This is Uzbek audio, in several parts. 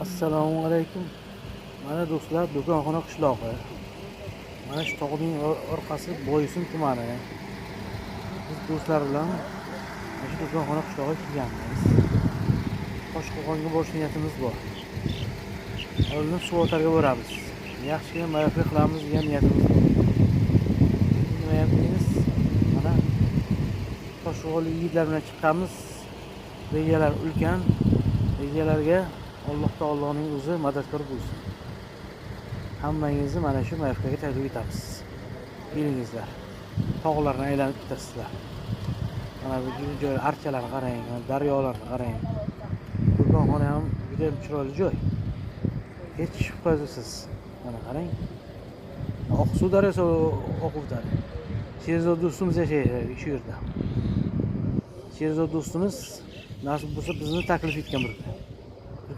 Assalomu alaykum. Mana do'stlar, do'konxona qishlog'i. Mana shu tog'ning orqasi Boysun tumani. Biz do'stlar bilan mana shu do'konxona qishlog'iga kelganmiz. Toshqo'rg'onga borish niyatimiz bor. Oldin Suvotarga boramiz. Yaxshigina mayoflik qilamiz degan niyatimiz bor. Nima ham deymiz? Mana Toshqo'rg'onlik yigitlar bilan chiqqanmiz. Rejalar ulkan. Rejalarga Alloh taoloning o'zi madadkor bo'lsin. Hammangizni mana shu mayofkaga taklif etamiz. Kelingizlar. Tog'larni aylanib ketasizlar. Mana bu joy archalarni qarang, daryolarni qarang. Do'konxona ham juda chiroyli joy. Hech shubhasiz. Mana qarang. Oqsuv daryosi oqib o'tadi. Sherzod do'stimiz yashaydi shu yerda. Sherzod do'stimiz nasib bo'lsa bizni taklif etgan bir.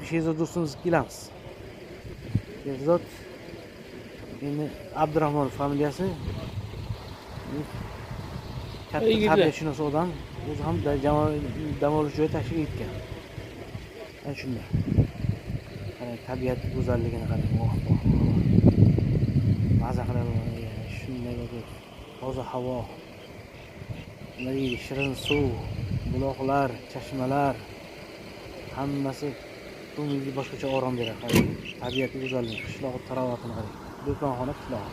Sherzod do'stimiz kelamiz. Sherzod endi Abdurahmonov familiyasi. Katta tabiatshunos odam, o'zi ham dam olish joyi tashkil etgan. Ana shunday. Qarang, tabiat go'zalligini qarang. Maza qiladi. Shunday bo'lib, toza havo, shirin suv, buloqlar, chashmalar hammasi ko'ngilga boshqacha orom beradi. Qarang, tabiat go'zalligi, qishloq tarovatini qarang. Do'konxona qishlog'i.